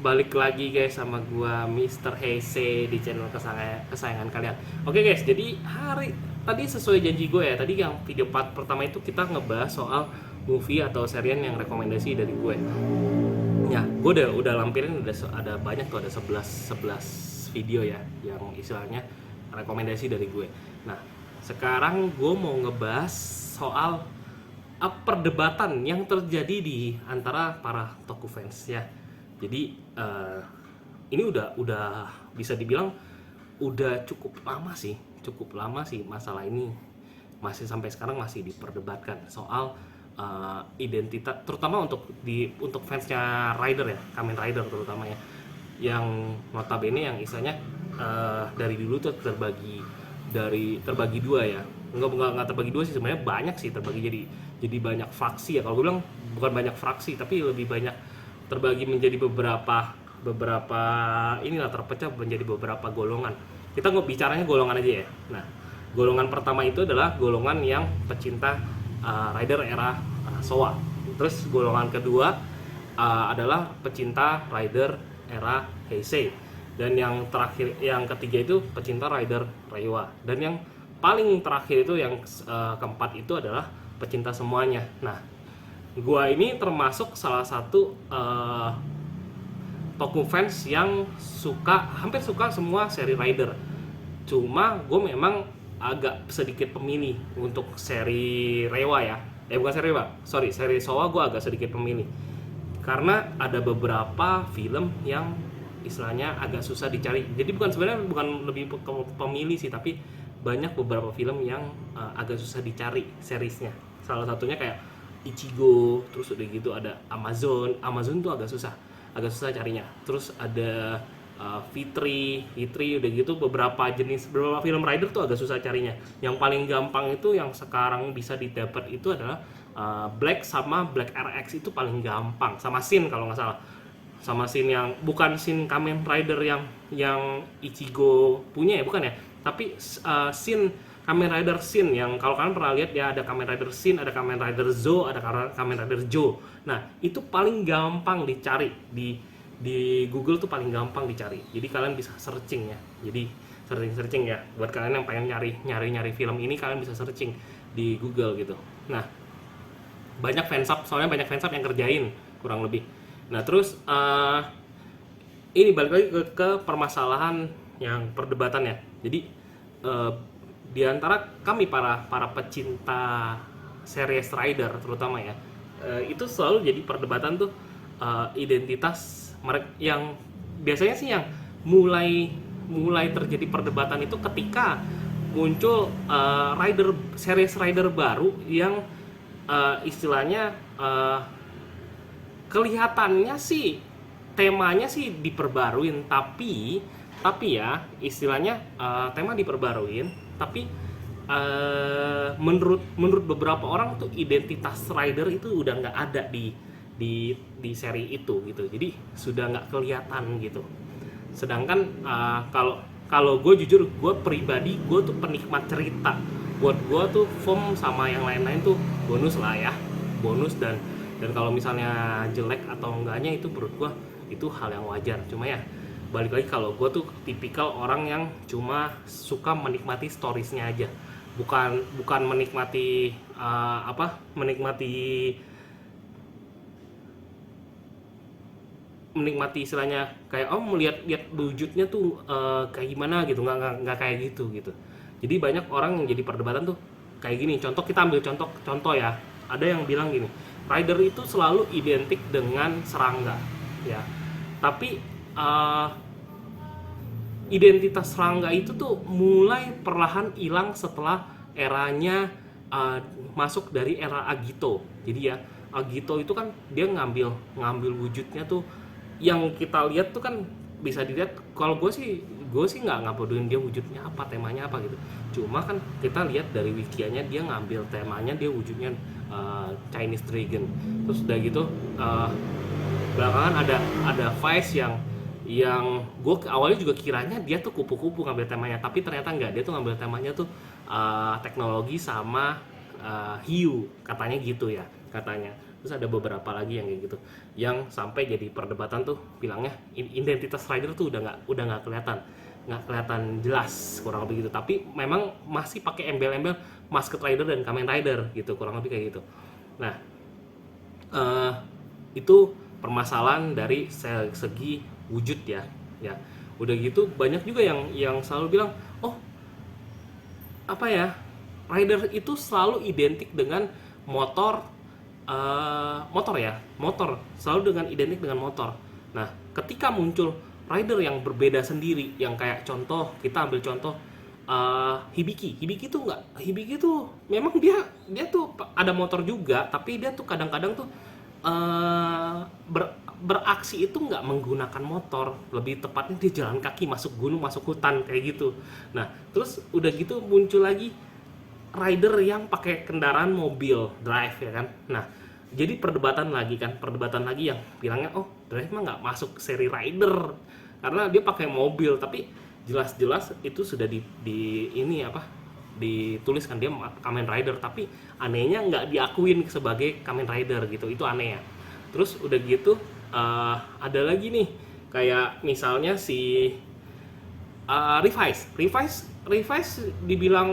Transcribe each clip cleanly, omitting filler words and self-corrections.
balik lagi guys sama gua Mr. Heise di channel kesayangan kalian. Oke guys, jadi tadi sesuai janji gue ya, tadi yang video part pertama itu kita ngebahas soal movie atau serian yang rekomendasi dari gue. Ya, gue udah lampirin ada banyak tuh, ada 11 video ya yang istilahnya rekomendasi dari gue. Nah, sekarang gue mau ngebahas soal perdebatan yang terjadi di antara para toku fans ya. Jadi ini udah bisa dibilang udah cukup lama sih masalah ini masih sampai sekarang masih diperdebatkan soal identitas, terutama untuk fansnya Rider ya, Kamen Rider terutama ya, yang notabene yang istilahnya dari dulu tuh terbagi dua ya, nggak terbagi dua sih sebenarnya, banyak sih terbagi jadi banyak fraksi ya. Kalau gue bilang bukan banyak fraksi tapi lebih banyak terbagi menjadi beberapa inilah, terpecah menjadi beberapa golongan. Kita bicaranya golongan aja ya. Nah, golongan pertama itu adalah golongan yang pecinta Rider era Showa. Terus golongan kedua adalah pecinta Rider era Heisei. Dan yang terakhir, yang ketiga itu pecinta Rider Reiwa. Dan yang paling terakhir itu yang keempat itu adalah pecinta semuanya. Nah, gua ini termasuk salah satu toku fans yang hampir suka semua seri Rider. Cuma gue memang agak sedikit pemilih untuk seri Reiwa ya. Bukan seri Reiwa, sorry, seri Showa gue agak sedikit pemilih. Karena ada beberapa film yang istilahnya agak susah dicari. Jadi bukan lebih pemilih sih, tapi banyak beberapa film yang agak susah dicari seriesnya. Salah satunya kayak Ichigo, terus udah gitu ada Amazon tuh agak susah carinya. Terus ada Fitri udah gitu, beberapa film Rider tuh agak susah carinya. Yang paling gampang itu yang sekarang bisa didapat itu adalah Black sama Black RX, itu paling gampang, sama Shin kalau nggak salah. Sama Shin yang bukan Shin Kamen Rider yang Ichigo punya ya, bukan ya, tapi Shin Kamen Rider Shin yang kalau kalian pernah lihat ya, ada Kamen Rider Shin, ada Kamen Rider Zo, ada Kamen Rider Jo. Nah, itu paling gampang dicari di Google tuh, paling gampang dicari. Jadi kalian bisa searching ya. Jadi searching ya. Buat kalian yang pengen nyari film ini, kalian bisa searching di Google gitu. Nah, soalnya banyak fansub yang kerjain kurang lebih. Nah, terus ini balik lagi ke permasalahan yang perdebatan ya. Jadi di antara kami para pecinta series Rider terutama ya, itu selalu jadi perdebatan tuh identitas mereka. Yang biasanya sih yang mulai terjadi perdebatan itu ketika muncul series Rider baru yang istilahnya kelihatannya sih temanya sih diperbaruin, tapi ya istilahnya tema diperbaruin, tapi menurut beberapa orang tuh identitas Rider itu udah nggak ada di seri itu gitu. Jadi sudah nggak kelihatan gitu. Sedangkan kalau gue jujur, gue pribadi, gue tuh penikmat cerita. Buat gue tuh FOM sama yang lain-lain tuh bonus lah ya, bonus. Dan kalau misalnya jelek atau enggaknya itu menurut gue itu hal yang wajar. Cuma ya balik lagi, kalau gue tuh tipikal orang yang cuma suka menikmati storiesnya aja, bukan menikmati menikmati istilahnya kayak melihat wujudnya tuh kayak gimana gitu, nggak kayak gitu. Jadi banyak orang yang jadi perdebatan tuh kayak gini. Kita ambil contoh ya. Ada yang bilang gini, Rider itu selalu identik dengan serangga ya, tapi identitas serangga itu tuh mulai perlahan hilang setelah eranya masuk dari era Agito. Jadi ya Agito itu kan dia ngambil wujudnya tuh, yang kita lihat tuh kan bisa dilihat. Kalau gue sih nggak bodohin dia wujudnya apa, temanya apa gitu. Cuma kan kita lihat dari wikianya, dia ngambil temanya, dia wujudnya Chinese Dragon. Terus udah gitu belakangan ada Vice yang gue awalnya juga kiranya dia tuh kupu-kupu ngambil temanya, tapi ternyata enggak. Dia tuh ngambil temanya tuh teknologi sama hiu, katanya gitu ya, katanya. Terus ada beberapa lagi yang kayak gitu, yang sampai jadi perdebatan tuh bilangnya identitas rider tuh udah nggak kelihatan jelas kurang lebih gitu. Tapi memang masih pakai embel-embel Masked Rider dan Kamen Rider gitu, kurang lebih kayak gitu. Nah, eh, itu permasalahan dari segi wujud ya. Ya, udah gitu banyak juga yang selalu bilang, oh apa ya, rider itu selalu identik dengan motor, motor selalu dengan identik dengan motor. Nah, ketika muncul rider yang berbeda sendiri, yang kayak contoh, kita ambil contoh Hibiki tuh nggak, Hibiki tuh memang dia tuh ada motor juga, tapi dia tuh kadang-kadang tuh beraksi itu nggak menggunakan motor, lebih tepatnya dia jalan kaki masuk gunung, masuk hutan kayak gitu. Nah, terus udah gitu muncul lagi rider yang pakai kendaraan mobil drive ya kan. Nah, jadi perdebatan lagi yang bilangnya, oh drive mah nggak masuk seri rider karena dia pakai mobil, tapi jelas-jelas itu sudah di ini apa, dituliskan dia Kamen Rider, tapi anehnya nggak diakuin sebagai Kamen Rider gitu, itu aneh ya. Terus udah gitu ada lagi nih kayak misalnya si Revise dibilang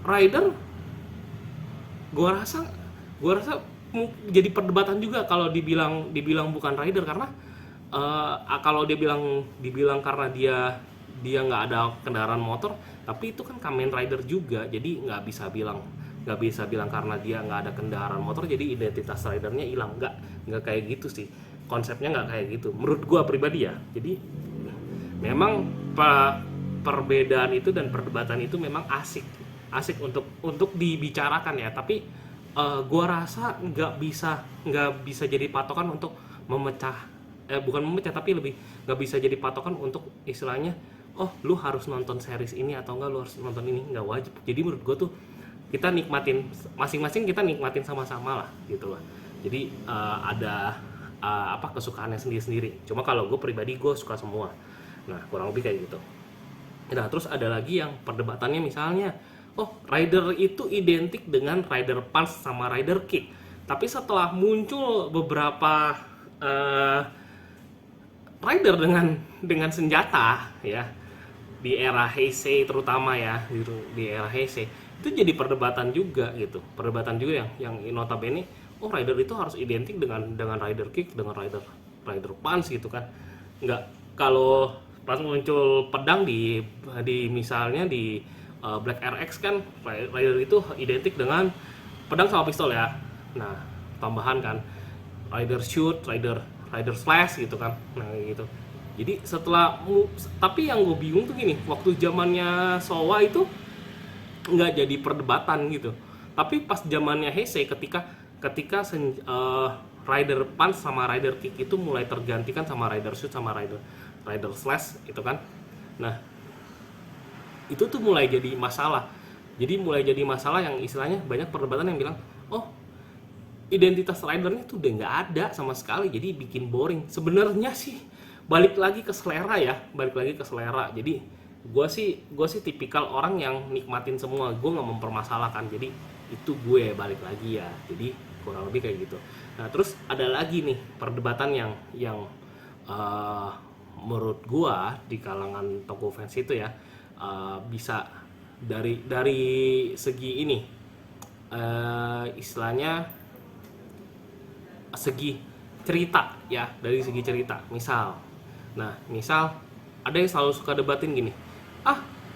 rider, gua rasa jadi perdebatan juga kalau dibilang bukan rider, karena kalau dibilang karena dia nggak ada kendaraan motor, tapi itu kan Kamen Rider juga, jadi nggak bisa bilang karena dia nggak ada kendaraan motor jadi identitas ridernya hilang. Nggak kayak gitu sih, konsepnya nggak kayak gitu menurut gua pribadi ya. Jadi memang perbedaan itu dan perdebatan itu memang asik untuk dibicarakan ya, tapi gua rasa nggak bisa jadi patokan untuk bukan memecah, tapi lebih nggak bisa jadi patokan untuk istilahnya, oh lu harus nonton series ini atau enggak lu harus nonton ini, nggak wajib. Jadi menurut gue tuh kita nikmatin masing-masing, kita nikmatin sama-sama lah gitu lah. Jadi ada kesukaannya sendiri-sendiri. Cuma kalau gue pribadi gue suka semua. Nah, kurang lebih kayak gitu. Nah, terus ada lagi yang perdebatannya misalnya, oh rider itu identik dengan rider punch sama rider kick. Tapi setelah muncul beberapa rider dengan senjata ya di era Heisei terutama ya, di era Heisei itu jadi perdebatan juga gitu, yang notabene, oh rider itu harus identik dengan rider kick, dengan rider punch gitu kan. Nggak, kalau pas muncul pedang di misalnya di Black RX kan, rider itu identik dengan pedang sama pistol ya. Nah, tambahan kan rider shoot, rider slash gitu kan. Nah gitu. Jadi tapi yang gue bingung tuh gini, waktu zamannya Showa itu nggak jadi perdebatan gitu. Tapi pas zamannya Heisei, ketika rider punch sama rider kick itu mulai tergantikan sama rider shoot sama rider slash itu kan. Nah, itu tuh mulai jadi masalah. Yang istilahnya banyak perdebatan yang bilang, oh identitas ridernya tuh udah nggak ada sama sekali, jadi bikin boring. Sebenarnya sih balik lagi ke selera. Jadi gue sih tipikal orang yang nikmatin semua, gue nggak mempermasalahkan. Jadi itu gue balik lagi ya, jadi kurang lebih kayak gitu. Nah, terus ada lagi nih perdebatan yang menurut gue di kalangan toko fans itu ya, bisa dari segi ini, istilahnya segi cerita ya, dari segi cerita. Misal ada yang selalu suka debatin gini,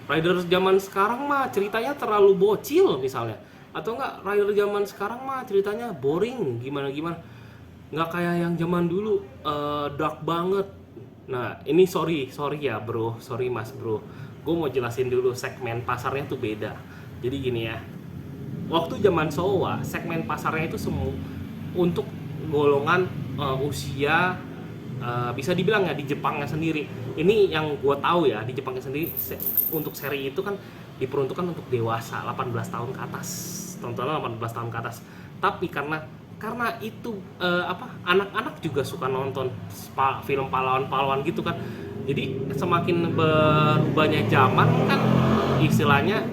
rider zaman sekarang mah ceritanya terlalu bocil misalnya, atau enggak rider zaman sekarang mah ceritanya boring gimana nggak kayak yang zaman dulu, dark banget. Nah ini sorry ya bro, sorry mas bro, gue mau jelasin dulu, segmen pasarnya tuh beda. Jadi gini ya, waktu zaman Showa segmen pasarnya itu semua untuk golongan usia, bisa dibilang ya di Jepangnya sendiri. Ini yang gue tahu ya, di Jepangnya sendiri untuk seri itu kan diperuntukkan untuk dewasa 18 tahun ke atas, tontonan 18 tahun ke atas. Tapi karena itu anak-anak juga suka nonton film pahlawan gitu kan. Jadi semakin berubahnya zaman kan, istilahnya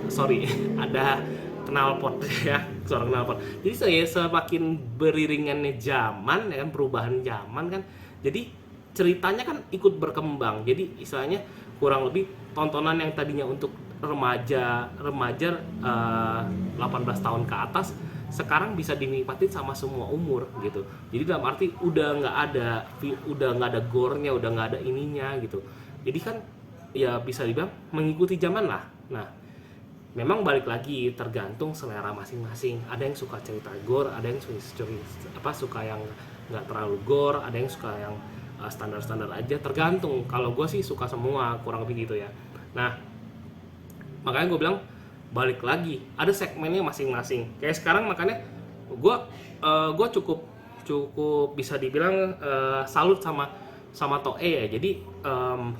ada knalpot ya. suara knalpot. Jadi saya semakin beriringannya zaman ya kan, perubahan zaman kan, jadi ceritanya kan ikut berkembang. Jadi istilahnya kurang lebih tontonan yang tadinya untuk remaja 18 tahun ke atas sekarang bisa dinikmatin sama semua umur gitu. Jadi dalam arti udah nggak ada gore-nya, udah nggak ada ininya gitu. Jadi kan ya bisa dibilang mengikuti zaman lah. Nah, memang balik lagi tergantung selera masing-masing. Ada yang suka cerita gore, ada yang suka yang nggak terlalu gore, ada yang suka yang standar-standar aja. Tergantung. Kalau gue sih suka semua, kurang lebih gitu ya. Nah, makanya gue bilang balik lagi ada segmennya masing-masing. Kayak sekarang makanya gue cukup bisa dibilang salut sama Toei ya. Jadi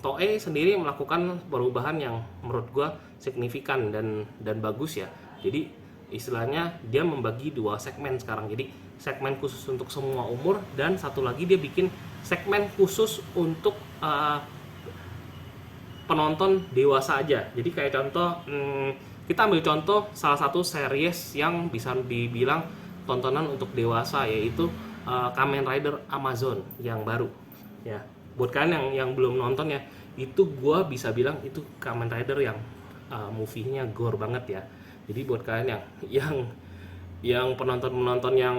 Toei sendiri melakukan perubahan yang menurut gue signifikan dan bagus ya. Jadi istilahnya dia membagi 2 segmen sekarang. Jadi segmen khusus untuk semua umur, dan satu lagi dia bikin segmen khusus untuk penonton dewasa aja. Jadi kayak contoh, kita ambil contoh salah satu series yang bisa dibilang tontonan untuk dewasa, yaitu Kamen Rider Amazon yang baru ya. Buat kalian yang belum nonton ya, itu gua bisa bilang itu Kamen Rider yang movie-nya gore banget ya. Jadi buat kalian yang penonton yang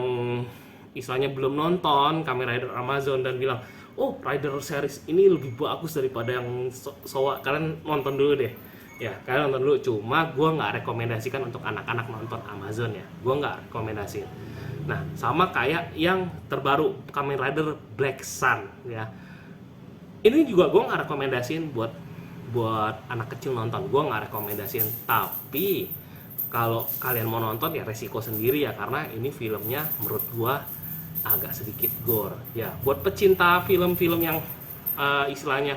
istilahnya belum nonton Kamen Rider Amazon dan bilang, oh Rider series ini lebih bagus daripada yang Sowa, kalian nonton dulu deh ya. Kalian nonton dulu. Cuma gue nggak rekomendasikan untuk anak-anak nonton Amazon ya, gue nggak rekomendasiin. Nah, sama kayak yang terbaru Kamen Rider Black Sun ya, ini juga gue nggak rekomendasiin buat anak kecil nonton. Gue nggak rekomendasiin, tapi kalau kalian mau nonton ya resiko sendiri ya, karena ini filmnya menurut gue agak sedikit gore ya. Buat pecinta film-film yang istilahnya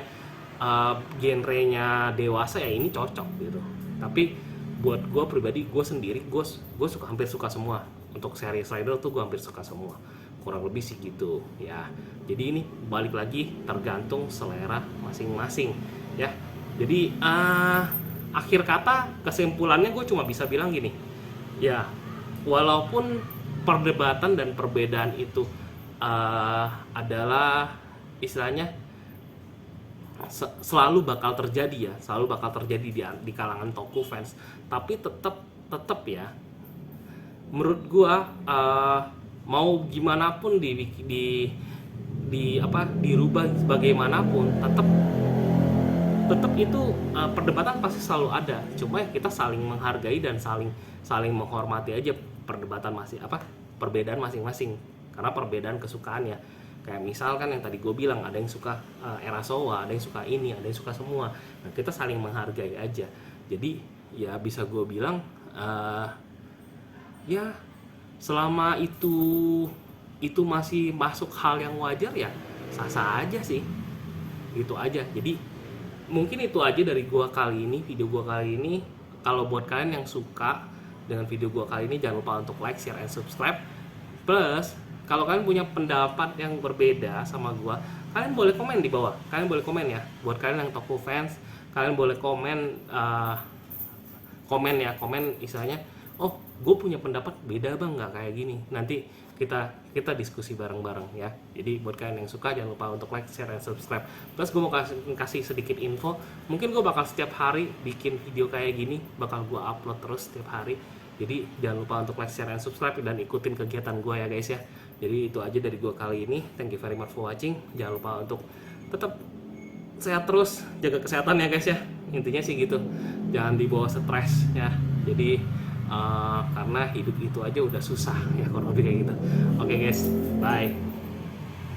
genrenya dewasa ya ini cocok gitu. Tapi buat gue pribadi, gue sendiri gue hampir suka semua. Untuk series Rider tuh gue hampir suka semua, kurang lebih sih gitu ya. Jadi ini balik lagi tergantung selera masing-masing ya. Jadi akhir kata kesimpulannya gue cuma bisa bilang gini ya, walaupun perdebatan dan perbedaan itu adalah istilahnya selalu bakal terjadi ya, selalu bakal terjadi di kalangan toku fans, tapi tetap ya menurut gua mau gimana pun dirubah bagaimanapun, tetap itu perdebatan pasti selalu ada. Cuma ya kita saling menghargai dan saling menghormati aja perbedaan masing-masing, karena perbedaan kesukaan ya. Kayak misalkan yang tadi gue bilang, ada yang suka era Showa, ada yang suka ini, ada yang suka semua. Nah, kita saling menghargai aja. Jadi ya bisa gue bilang ya selama itu masih masuk hal yang wajar ya sah-sah aja sih. Gitu aja. Jadi mungkin itu aja dari gue kali ini, video gue kali ini. Kalau buat kalian yang suka dengan video gue kali ini, jangan lupa untuk like, share, and subscribe. Plus kalau kalian punya pendapat yang berbeda sama gue, kalian boleh komen di bawah. Kalian boleh komen ya. Buat kalian yang toku fans, kalian boleh komen istilahnya, oh gue punya pendapat beda bang, nggak kayak gini. Nanti kita diskusi bareng-bareng ya. Jadi buat kalian yang suka, jangan lupa untuk like, share, dan subscribe. Plus gue mau kasih sedikit info, mungkin gue bakal setiap hari bikin video kayak gini, bakal gue upload terus setiap hari. Jadi jangan lupa untuk like, share, dan subscribe, dan ikutin kegiatan gue ya guys ya. Jadi itu aja dari gue kali ini. Thank you very much for watching. Jangan lupa untuk tetap sehat terus, jaga kesehatan ya guys ya. Intinya sih gitu, jangan dibawa stres ya. Jadi karena hidup itu aja udah susah ya, kurang lebih kayak gitu. Oke guys, bye.